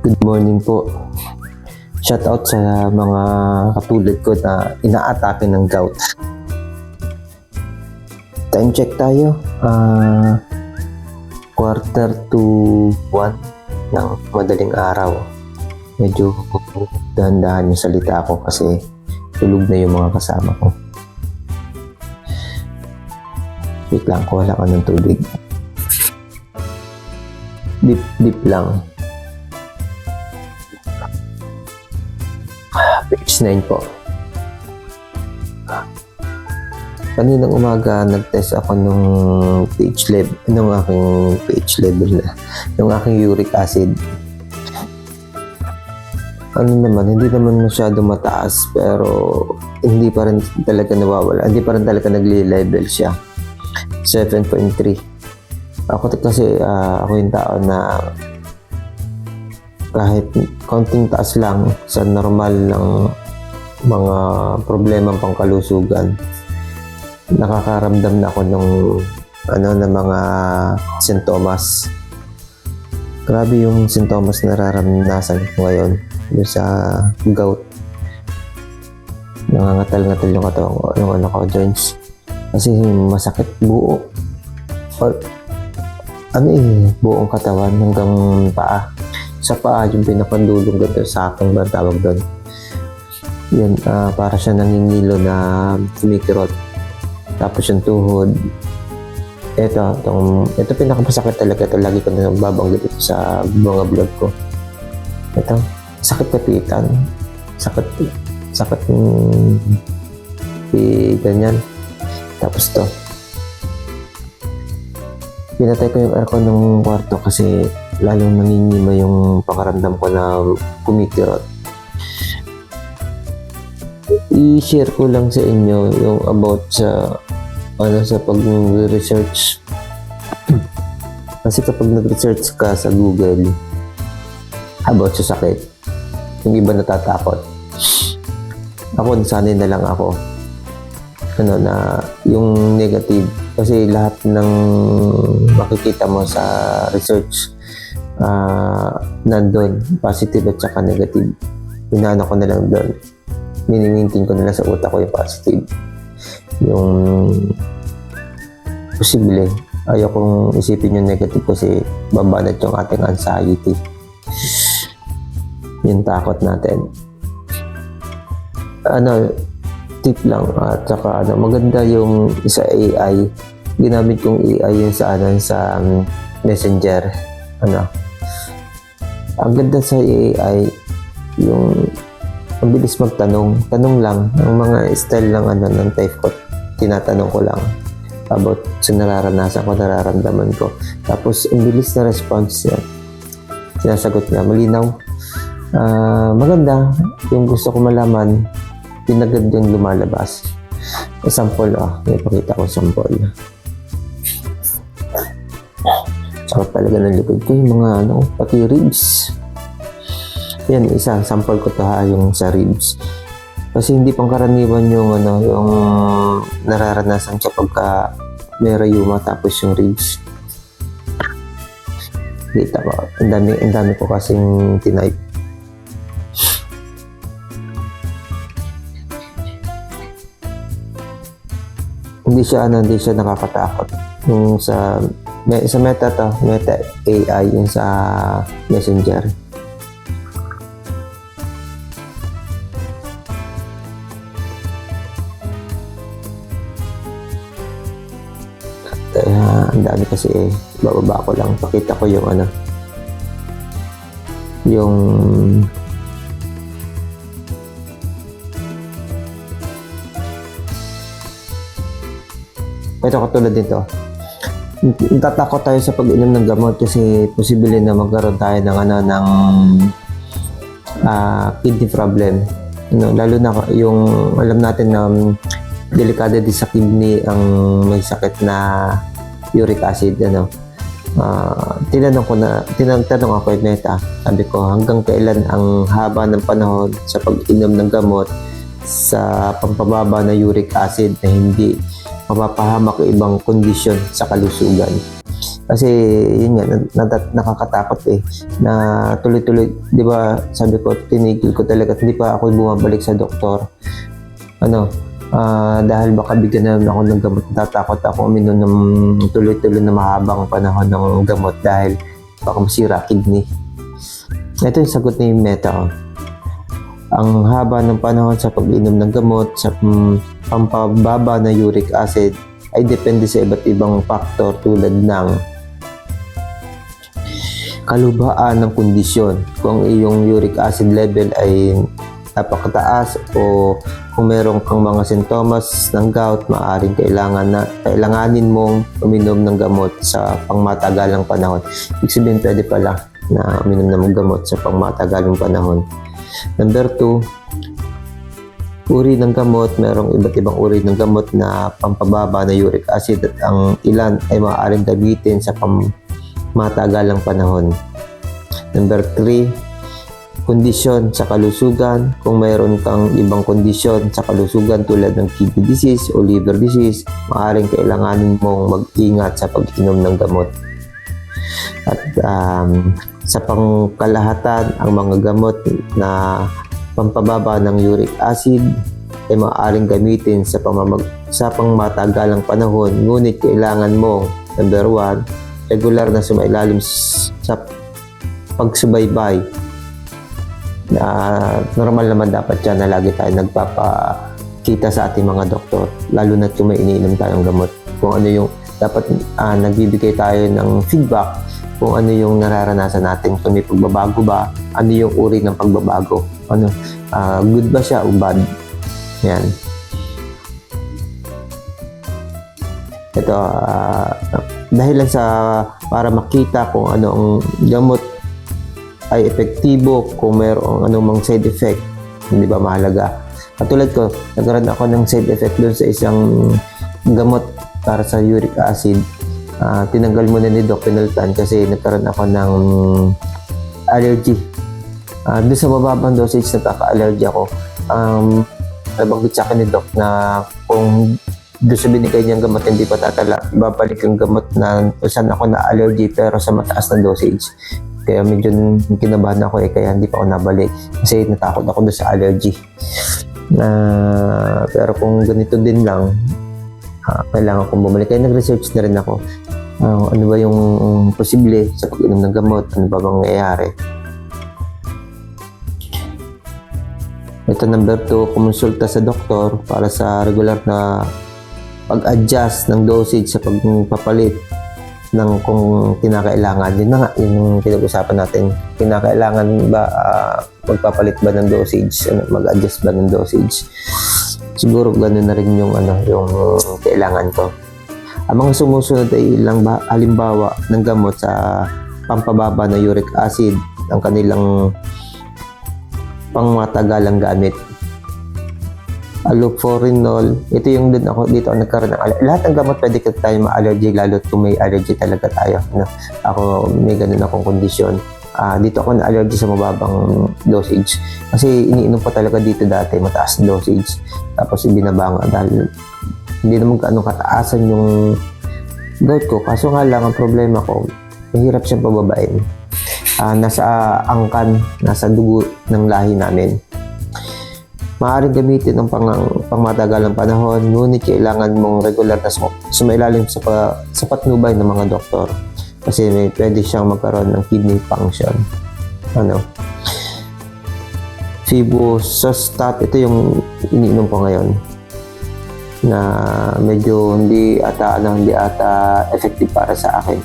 Good morning po. Shoutout sa mga katulad ko na inaatake ng gout. Time check tayo. Quarter to 1 ng madaling araw. Medyo dahan-dahan yung salita ko kasi tulog na yung mga kasama ko. Wait lang, kuha lang ako ng tubig. Deep lang. Page 9 po. Kaninang umaga, nag-test ako nung aking pH level na, yung aking uric acid. Hindi naman masyado mataas, pero hindi pa rin talaga nawawala. Hindi pa rin talaga nagli-level siya. 7.3. Ako kasi, ako yung tao na kahit konting taas lang sa normal ng mga problema pangkalusugan, nakakaramdam na ako ng mga sintomas. Grabe yung sintomas na nararanasan ko ngayon sa gout. Nangangatal-ngatal yung katawan ko, yung joints. Kasi masakit buo. Buong katawan hanggang paa. Sa paa, yung pinakandulong ganda sa akin ba tawag doon. Yan, para siya nangingilo na kumikirot. Tapos yung tuhod. Ito pinakamasakit talaga. Ito lagi ko na babanggit ito sa mga vlog ko. Ito, sakit kapitan. Sakit ganyan. Tapos to. Pinatay ko yung aircon ng kwarto kasi lalong nangingima yung pakaramdam ko na kumikirot. I-share ko lang sa inyo yung about sa pag-research. Kasi kapag nag-research ka sa Google about sa sakit, yung iba natatakot. Ako, nasanay na lang ako. Na yung negative. Kasi lahat ng makikita mo sa research, nandun, positive at saka negative. Inaano ko na lang doon. Minimintin ko na lang sa utak ko yung positive. Yung posible. Ayaw kong isipin yung negative kasi babanat yung ating anxiety. Yung takot natin. Tip lang at saka maganda yung sa AI. Ginamit kong AI yung sa Messenger. Ang ganda sa AI yung ang bilis magtanong. Tanong lang. Ang mga style lang ng type ko. Tinatanong ko lang about sa nararanasan ko, nararamdaman ko. Tapos, ang bilis na response niya. Sinasagot niya. Malinaw. Maganda. Yung gusto ko malaman, pinagad yung lumalabas. Sample, may pakita ko sample. Sakot talaga ng likod ko. Yung mga, pati ribs. Yan, isa, sample ko to yung sa ribs. Kasi hindi pangkaraniwan yung nararanasan siya pagka may rayuma tapos yung ribs. Kita ko, ang dami ko kasing tinype. Hindi siya nakakatakot. Yung sa Meta AI, yung sa Messenger. Ang dami kasi bababa ko lang. Pakita ko yung ito katulad dito. Tatakot tayo sa pag-inom ng gamot kasi posible na magkaroon tayo ng kidney problem. Lalo na yung alam natin na delikado din sa kidney ang may sakit na uric acid. Tinanong ako kay Meta. Sabi ko, hanggang kailan ang haba ng panahon sa pag-inom ng gamot sa pampababa na uric acid na hindi mapapahamak ibang kondisyon sa kalusugan. Kasi yun nga, nakakatakot na tuloy-tuloy, di ba sabi ko, tinigil ko talaga, hindi pa ako bumabalik sa doktor. Dahil baka bigyan naman ako ng gamot, tatakot ako uminom ng tuloy-tuloy na mahabang panahon ng gamot dahil baka masira kidney. Ito yung sagot ni Meta. Ang haba ng panahon sa pag-inom ng gamot sa pampababa ng uric acid ay depende sa iba't ibang faktor tulad ng kalubhaan ng kondisyon. Kung iyong uric acid level ay napakataas o kung meron kang mga sintomas ng gout, maaaring kailanganin mong uminom ng gamot sa pangmatagalang panahon. Ibig sabihin, pwede pala na uminom ng gamot sa pangmatagalang panahon. Number 2, uri ng gamot. Merong iba't ibang uri ng gamot na pampababa na uric acid at ang ilan ay maaaring gamitin sa pangmatagalang panahon. Number 3, kondisyon sa kalusugan. Kung mayroon kang ibang kondisyon sa kalusugan tulad ng kidney disease o liver disease, maaaring kailanganin mong mag-ingat sa pag-inom ng gamot. At sa pangkalahatan, ang mga gamot na pampababa ng uric acid ay maaaring gamitin sa pangmatagalang panahon, ngunit kailangan mo, number 1, regular na sumailalim sa pagsubaybay. Normal naman dapat yan na lagi tayo nagpapakita sa ating mga doktor, lalo na kung may iniinom tayong gamot. Kung ano yung dapat nagbibigay tayo ng feedback kung ano yung nararanasan natin, kung may pagbabago ba, ano yung uri ng pagbabago, good ba siya o bad. Yan. Ito, dahil lang para makita kung ano ang gamot ay epektibo, kung mayroong anumang side effect, hindi ba mahalaga. Katulad ko, nagkaroon ako ng side effect doon sa isang gamot para sa uric acid. Tinanggal muna ni Doc Penaltan kasi nagkaroon ako ng allergy. Doon sa mababang dosage, nagkaka-allergy ako. Nabanggit sa akin ni Doc na kung doon sa binigay niyang gamot hindi pa tatala, babalik yung gamot na saan ako na allergy pero sa mataas na dosage. Kaya medyo kinabahan ako kaya hindi pa ako nabalik kasi natakot ako doon sa allergy. Pero kung ganito din lang, kailangan kong bumalik. Kaya nag-research na rin ako. Ano ba yung posible sa pag-inom ng gamot? Ano ba bang nangyayari? Ito, number 2, kumonsulta sa doktor para sa regular na pag-adjust ng dosage sa pagpapalit ng kung kinakailangan. Yun na nga, yun yung pinag-usapan natin. Kinakailangan ba, magpapalit ba ng dosage? Mag-adjust ba ng dosage? Siguro gano'n na rin yung kailangan ko. Ang mga sumusunod ay ilang halimbawa ng gamot sa pampababa ng uric acid, ang kanilang pangmatagalang gamit. Allopurinol, ito yung dito ako nagkaroon ng lahat ng gamot pwede tayo ma-allergy, lalo kung may allergy talaga tayo. Ako may ganun akong kondisyon. Dito ako na-allergy sa mababang dosage. Kasi iniinom ko talaga dito dati, mataas na dosage. Tapos ibinabanga dahil hindi naman ganun kataasan yung gout ko. Kaso nga lang, ang problema ko, mahirap siyang pababain. Nasa angkan, nasa dugo ng lahi namin. Maaaring gamitin ng pangmatagalang panahon, ngunit kailangan mong regular na sumailalim sa patnubay ng mga doktor. Kasi pwede siyang magkaroon ng kidney function. Febuxostat, ito yung iniinom ko ngayon na medyo hindi ata effective para sa akin.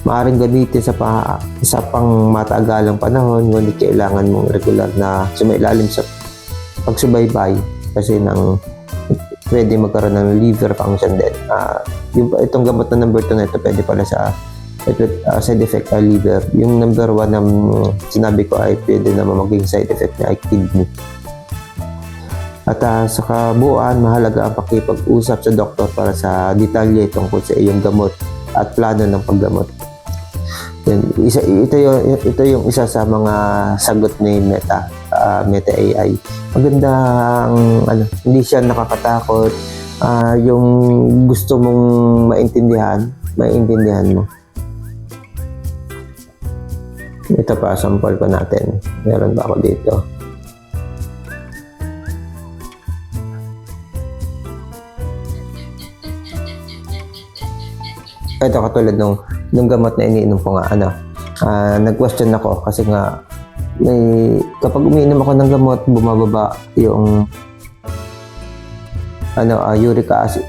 Maaaring gamitin sa pangmatagalang panahon, ngunit kailangan mong regular na sumailalim sa pagsubaybay kasi pwede magkaroon ng liver function din. Itong gamot na number 2 na ito, pwede pala sa side effect ay liver. Yung number 1 na sinabi ko ay pwede naman maging side effect niya ay kidney. At sa kabuuan, mahalaga ang pakipag-usap sa doktor para sa detalye tungkol sa iyong gamot at plano ng paggamot. Ito yung isa sa mga sagot ni Meta AI. Magandang hindi siya nakakatakot. Yung gusto mong maintindihan maiintindihan mo. Ito pa, sample pa natin. Meron pa ako dito. Ito katulad nung gamot na iniinom ko nga, nag-question ako kasi nga kapag umiinom ako ng gamot, bumababa yung uric acid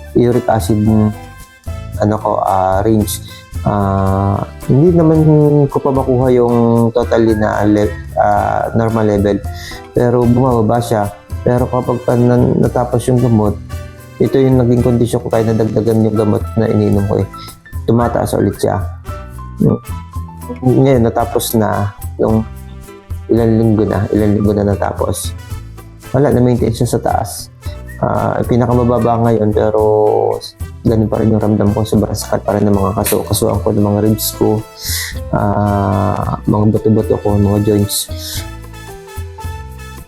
range. Hindi naman ko pa makuha yung totally na normal level, pero bumababa siya. Pero kapag natapos yung gamot, ito yung naging kondisyon ko kaya nadagdagan yung gamot na iniinom ko tumataas ulit siya. Ngayon natapos na yung ilang linggo na natapos. Wala, na-maintain siya sa taas. Pinakamababa ngayon pero ganun pa rin yung ramdam ko. Sobrang sakit pa rin ng mga kasuan ko, ng mga ribs ko, mga buto-buto ko, mga joints.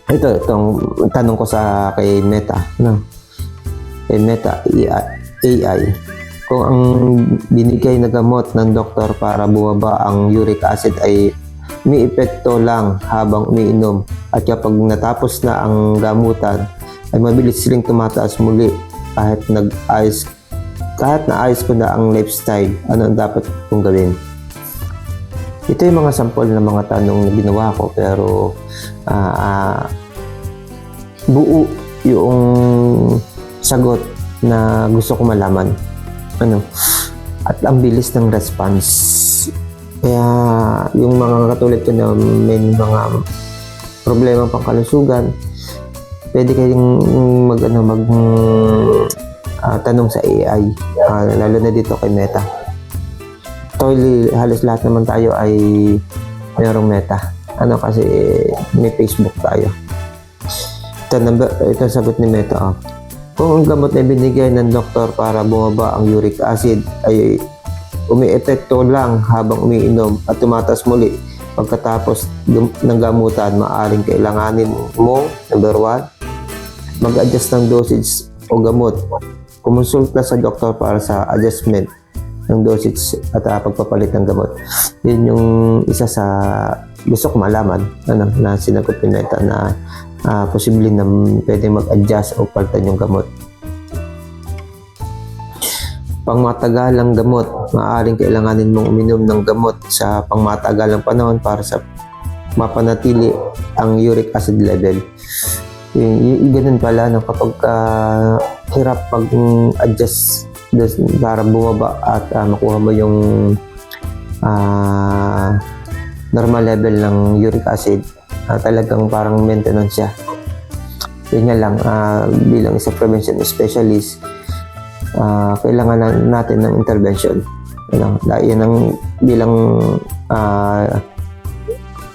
Itong tanong ko kay Meta, kay Meta AI, kung ang binigay na gamot ng doktor para bumaba ang uric acid ay may epekto lang habang umiinom at kapag natapos na ang gamutan ay mabilis silang tumataas muli kahit naayos ko na ang lifestyle, ano ang dapat kong gawin? Ito yung mga sample ng mga tanong na ginawa ko pero buo yung sagot na gusto ko malaman. At ang bilis ng response. Kaya yung mga katulad ko na may mga problema pang kalusugan, pwede kayong tanong sa AI, lalo na dito kay Meta. Halos lahat naman tayo ay mayroong Meta. Kasi may Facebook tayo. Ito sagot ni Meta. Kung ang gamot na binigay ng doktor para bumaba ang uric acid ay umiepekto lang habang umiinom at tumataas muli pagkatapos ng gamutan, maaaring kailanganin mo, number 1, mag-adjust ng dosage o gamot. Kumonsulta sa doktor para sa adjustment ng dosage at pagpapalit ng gamot. Yun yung isa sa gusto ko malaman na sinagot ni Meta na posible na pwede mag-adjust o palitan yung gamot. Pangmatagalang gamot, maaaring kailanganin mong uminom ng gamot sa pangmatagalang panahon para sa mapanatili ang uric acid level. Ganun pala kapag hirap mag-adjust para bumaba at makuha mo yung normal level ng uric acid, talagang parang maintenance siya. Yun nga lang, bilang isang prevention specialist, kailangan natin ng intervention. Yan ang bilang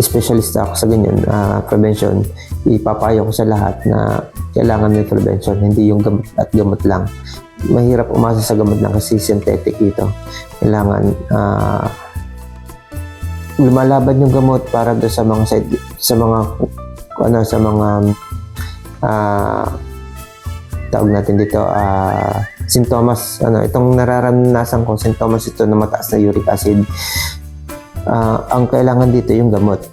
specialist ako sa ganyan, prevention, ipapayo ko sa lahat na kailangan may prevention, hindi yung gamot at gamot lang. Mahirap umasa sa gamot lang kasi synthetic ito. Kailangan lumalaban yung gamot para do sa mga tawag natin dito sintomas. Itong nararanasan ko sintomas ito na mataas na uric acid. Ang kailangan dito yung gamot.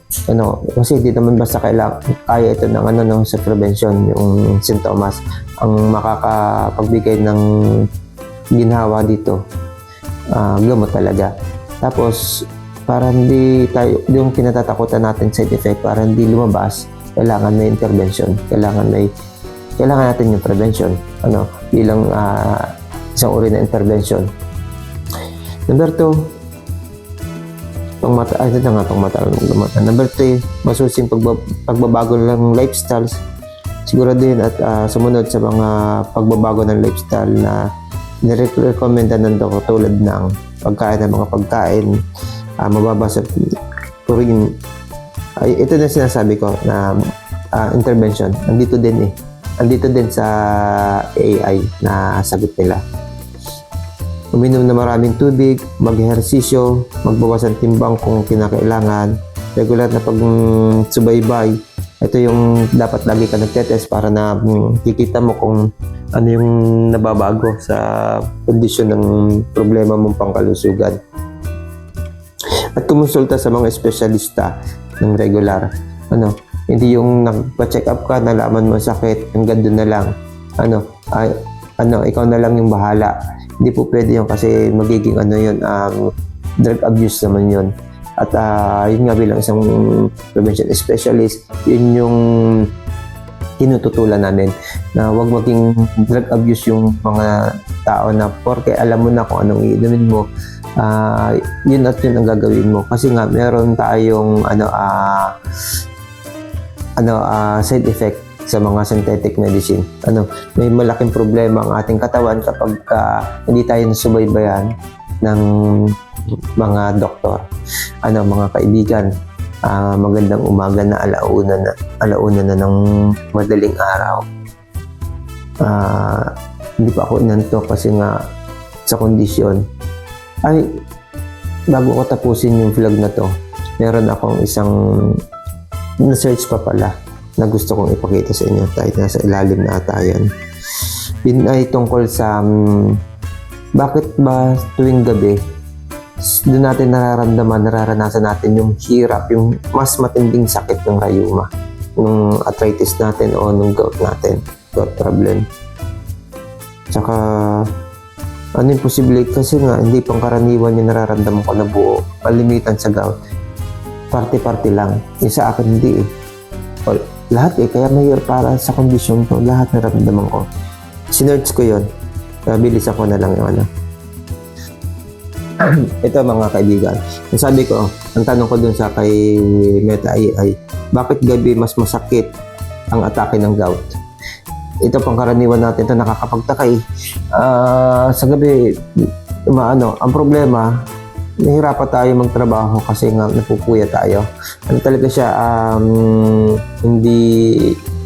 Kasi hindi naman basta kaya ito ng sa prevention yung sintomas. Ang makakapagbigay ng ginhawa dito gamot talaga. Tapos para hindi tayo yung kinatatakutan natin side effect, para hindi lumabas, kailangan may intervention. Kailangan natin yung prevention bilang isang uri na intervention. Number 2, Number 3, masusing pagbabago ng lifestyles. Siguraduhin at sumunod sa mga pagbabago ng lifestyle na nirekomenda ng doktor, tulad ng pagkain ng mga pagkain mababa sa purin. Ito na sinasabi ko na intervention. Andito din sa AI na sagot nila. Uminom na maraming tubig, mag-ehersisyo, magbawas ng timbang kung kinakailangan, regular na pagsubaybay Ito yung dapat lagi ka nagtetest para na kikita mo kung ano yung nababago sa kondisyon ng problema mong pangkalusugan. At kumonsulta sa mga espesyalista ng regular. Hindi yung nagpa-check up ka, nalaman mo sakit, hanggang doon na lang. Ikaw na lang yung bahala. Hindi po pwede yun kasi magiging drug abuse naman yun. At yun nga, bilang isang prevention specialist, yun yung tinututulan namin na huwag maging drug abuse yung mga tao na porke alam mo na kung anong iinumin mo, yun at yun ang gagawin mo. Kasi nga meron tayong side effect sa mga synthetic medicine. May malaking problema ang ating katawan kapag hindi tayo nasubaybayan ng mga doktor. Mga kaibigan, magandang umaga na, alauna na ng madaling araw. Hindi pa ako inantok kasi nga sa kondisyon. Bago ko tapusin yung vlog na to, meron akong isang na-search pa pala na gusto kong ipakita sa inyo. Tayo nasa ilalim na ata yan. Yun ay tungkol sa bakit ba tuwing gabi doon natin nararanasan natin yung hirap, yung mas matinding sakit ng rayuma, ng arthritis natin o ng gout natin, gout problem. Tsaka yung posible kasi nga hindi pangkaraniwan yung nararamdaman ko na buo, palimitan sa gout. Party-party lang. Yung sa akin hindi lahat kaya mahirap para sa kondisyon ko, lahat nararamdaman ko. Sinerch ko yun. Bilis ako na lang yung Ito mga kaibigan, sabi ko, ang tanong ko dun sa kay Meta ay bakit gabi mas masakit ang atake ng gout? Ito pangkaraniwan natin, ito nakakapagtaka sa gabi, ang problema, nahirapan tayo magtrabaho kasi nga napupuya tayo. Talaga siya, hindi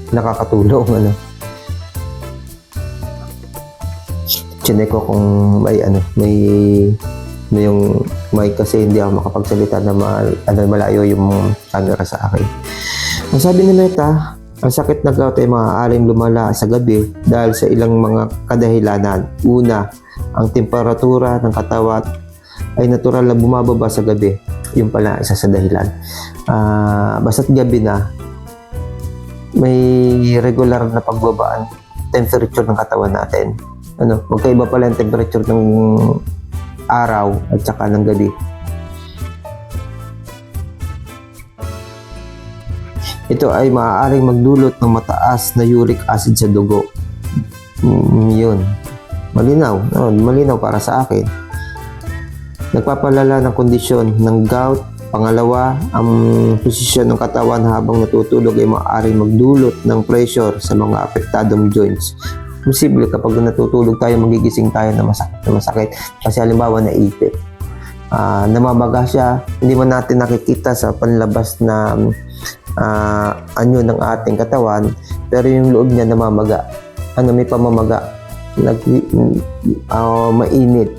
nakakatulong. Chinek ko kung may yung mic kasi hindi ako makapagsalita na malayo yung camera sa akin. Ang sabi ni Meta, ang sakit na gout ay maaaring lumala sa gabi dahil sa ilang mga kadahilanan. Una, ang temperatura ng katawan ay natural na bumababa sa gabi. Yung pala isa sa dahilan. Basta't gabi na, may regular na pagbabaan temperature ng katawan natin. Magkaiba pala yung temperature ng araw at saka ng gabi. Ito ay maaaring magdulot ng mataas na uric acid sa dugo. Yun. Malinaw para sa akin. Nagpapalala ng kondisyon ng gout. Pangalawa, ang posisyon ng katawan habang natutulog ay maaaring magdulot ng pressure sa mga apektadong joints. Posible kapag natutulog tayo, magigising tayo na masakit. Kasi halimbawa naipit. Namamaga siya, hindi man natin nakikita sa panlabas na anyo ng ating katawan, pero yung loob niya namamaga. May pamamaga, mainit.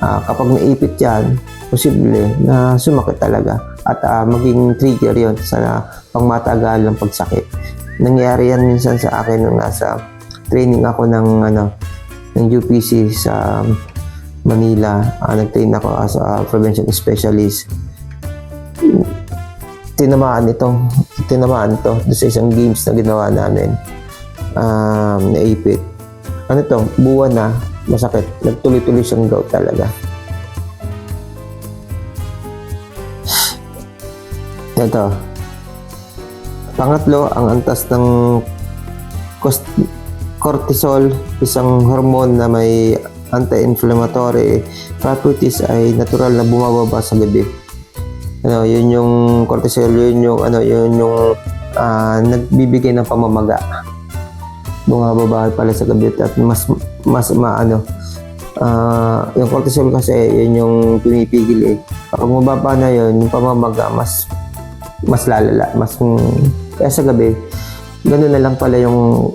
Kapag naipit yan, posible na sumakit talaga. At maging trigger yon sa pangmatagalang pagsakit. Nangyari yan minsan sa akin nung nasa training ako ng UPC sa Manila. Nag-train ako as a prevention specialist. Tinamaan to doon sa isang games na ginawa namin. Naipit. Buwan na, masakit. Nagtuloy-tuloy siyang gout talaga. Ito. Pangatlo, ang antas ng cortisol, isang hormone na may anti-inflammatory properties, ay natural na bumababa sa gabi. Yun yung cortisol, yun yung nagbibigay ng pamamaga. Bumababa pala sa gabi at mas yung cortisol kasi yun yung pumipigil Kapag mababa na yun, yung pamamaga mas lalala, kaya sa gabi, gano'n na lang pala yung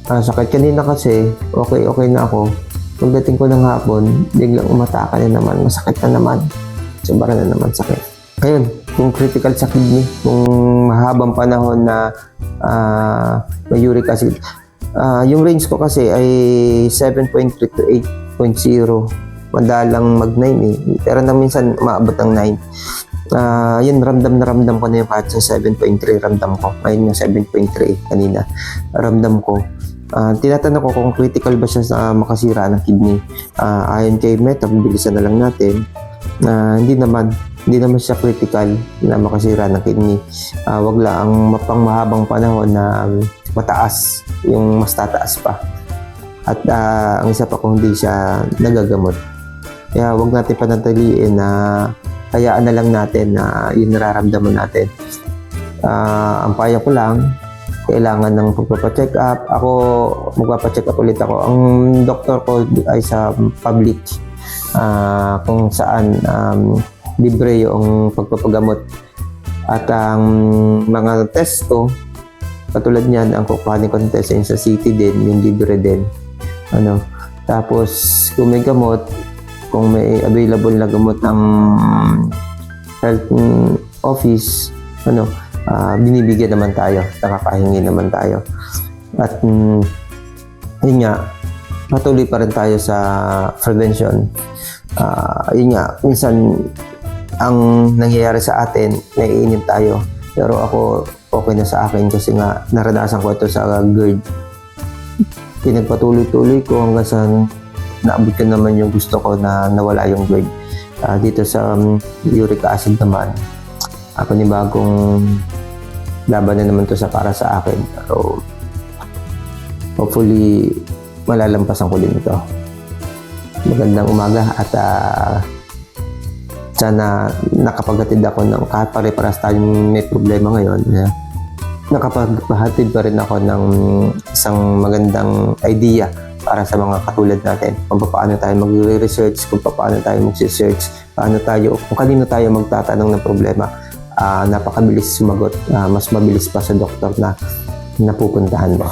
sakit. Kanina kasi, okay na ako. Pagdating ko ng hapon, biglang umataka na naman. Masakit na naman. Sobra na naman sakit. Ayun, kung critical sa kidney, kung mahabang panahon na may uric acid. Yung range ko kasi ay 7.3 to 8.0. Madalang mag 9 eh. Pero minsan maabot ng 9. Yun, ramdam na ramdam ko na yung kahit sa 7.3 ramdam ko. Ngayon yung 7.3 kanina. Ramdam ko. Tinatanong ko kung critical ba siya sa makasira ng kidney. Ayon kay Meta, bilisan na lang natin. Hindi naman siya critical na makasira ng kidney. Wag lang ang mapang mahabang panahon na mataas, yung mas tataas pa. At ang isa pa kung hindi siya nagagamot. Kaya wag natin panatiliin na hayaan na lang natin na yung nararamdaman natin. Ang payo ko lang, kailangan ng pagpapacheck up. Ako, magpapacheck up ulit ako. Ang doktor ko ay sa public, kung saan libre yung pagpapagamot. At ang mga test ko, katulad niyan, ang kukuhanin ko ng test sa city din, yung libre din. Tapos, kung may gamot, kung may available na gamot ng health office, binibigyan naman tayo, nakakahingi naman tayo. At yun nga, patuloy pa rin tayo sa prevention. Yun nga, minsan ang nangyayari sa atin, naiinip tayo. Pero ako, okay na sa akin kasi nga naranasan ko ito sa GERD. Pinagpatuloy-tuloy ko hanggang sa naabot ko naman yung gusto ko na nawala yung GERD. Dito sa uric acid naman, panibagong laban na naman to para sa akin. So, hopefully, malalampasan ko din ito. Magandang umaga at sana nakapaghatid ako ng kahit pare-paras tayong may problema ngayon. Nakapaghatid pa rin ako ng isang magandang idea para sa mga katulad natin. Kung paano tayo mag-research, kung paano tayo mag-search, kung kanino tayo magtatanong ng problema. Napakabilis sumagot, mas mabilis pa sa doktor na napupuntahan mo.